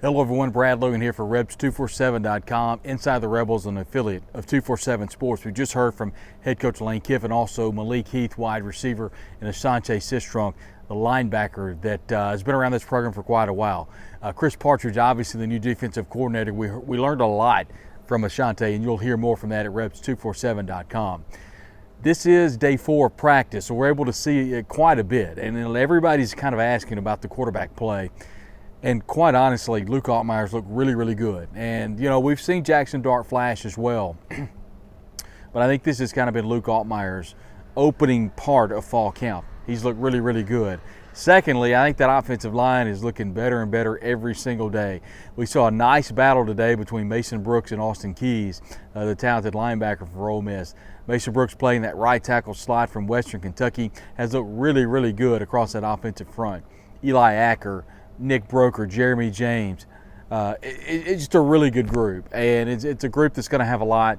Hello everyone, Brad Logan here for Rebs247.com, Inside the Rebels, an affiliate of 247 Sports. We just heard from head coach Lane Kiffin, also Malik Heath, wide receiver, and Asante Sistrunk, the linebacker that has been around this program for quite a while. Chris Partridge, obviously the new defensive coordinator. We learned a lot from Asante, and you'll hear more from that at Rebs247.com. This is day 4 of practice, so we're able to see quite a bit, and everybody's kind of asking about the quarterback play. And quite honestly, Luke Altmaier's looked really, really good. And, you know, we've seen Jackson Dart flash as well. But I think this has kind of been Luke Altmaier's opening part of fall camp. He's looked really, really good. Secondly, I think that offensive line is looking better and better every single day. We saw a nice battle today between Mason Brooks and Austin Keys, the talented linebacker for Ole Miss. Mason Brooks, playing that right tackle slot from Western Kentucky, has looked really, really good across that offensive front. Eli Acker, Nick Broker, Jeremy James. It's just a really good group, and it's a group that's going to have a lot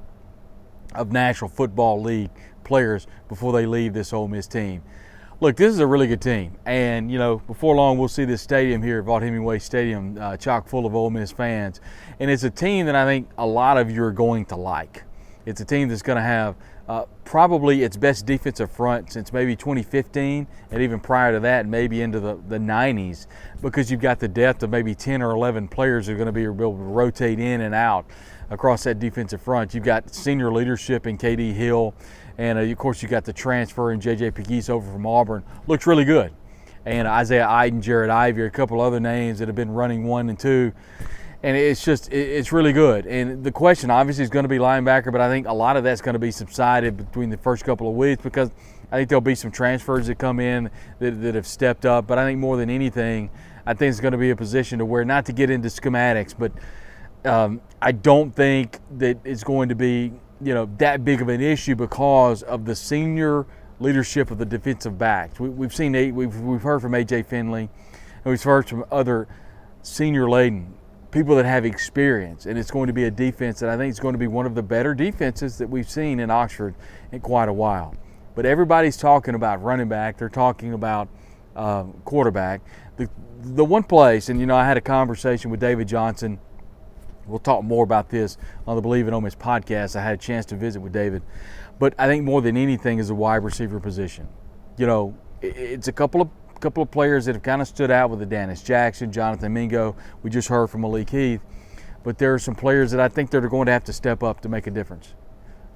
of National Football League players before they leave this Ole Miss team. Look, this is a really good team, and you know, before long we'll see this stadium here, Vaught-Hemingway Stadium, chock full of Ole Miss fans, and it's a team that I think a lot of you are going to like. It's a team that's going to have probably its best defensive front since maybe 2015, and even prior to that, maybe into the 90s, because you've got the depth of maybe 10 or 11 players who are going to be able to rotate in and out across that defensive front. You've got senior leadership in KD Hill, and of course you've got the transfer in JJ Pegues over from Auburn. Looks really good. And Isaiah Iden, Jared Ivey, a couple other names that have been running 1 and 2. And it's really good. And the question obviously is going to be linebacker, but I think a lot of that's going to be subsided between the first couple of weeks, because I think there'll be some transfers that come in that have stepped up. But I think more than anything, I think it's going to be a position to where, not to get into schematics, but I don't think that it's going to be, you know, that big of an issue because of the senior leadership of the defensive backs. We've heard from A.J. Finley, and we've heard from other senior laden people that have experience, and it's going to be a defense that I think is going to be one of the better defenses that we've seen in Oxford in quite a while. But everybody's talking about running back. They're talking about quarterback. The one place, and you know, I had a conversation with David Johnson. We'll talk more about this on the Believe in Ole Miss podcast. I had a chance to visit with David. But I think more than anything is the wide receiver position. You know, it's a couple of players that have kind of stood out with the Dennis Jackson, Jonathan Mingo. We just heard from Malik Heath. But there are some players that I think that are going to have to step up to make a difference.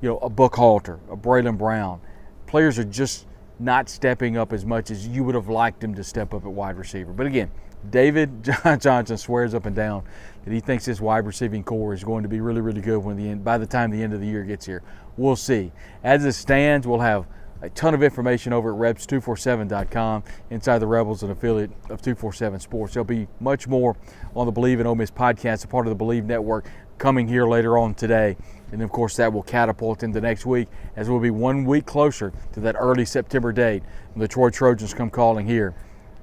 You know, a Buck Halter, a Braylon Brown. Players are just not stepping up as much as you would have liked them to step up at wide receiver. But again, David Johnson swears up and down that he thinks this wide receiving core is going to be really, really good by the time the end of the year gets here. We'll see. As it stands, we'll have a ton of information over at Rebs247.com, Inside the Rebels, an affiliate of 247 Sports. There'll be much more on the Believe in Ole Miss podcast, a part of the Believe Network, coming here later on today. And of course, that will catapult into next week, as we'll be 1 week closer to that early September date when the Troy Trojans come calling here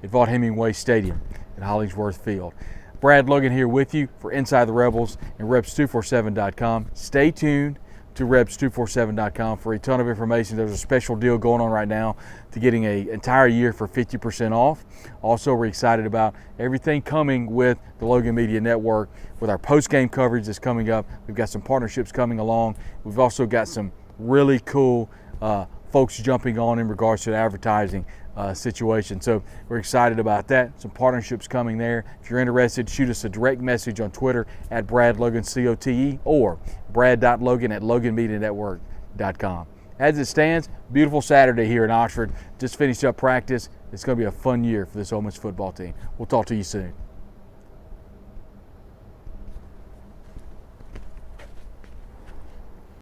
at Vaught-Hemingway Stadium at Hollingsworth Field. Brad Logan here with you for Inside the Rebels and Rebs247.com. Stay tuned to Rebs247.com for a ton of information. There's a special deal going on right now to getting an entire year for 50% off. Also, we're excited about everything coming with the Logan Media Network with our post-game coverage that's coming up. We've got some partnerships coming along. We've also got some really cool folks jumping on in regards to the advertising situation. So we're excited about that. Some partnerships coming there. If you're interested, shoot us a direct message on Twitter at BradLoganCote or brad.logan@loganmedianetwork.com. As it stands, beautiful Saturday here in Oxford. Just finished up practice. It's going to be a fun year for this Ole Miss football team. We'll talk to you soon.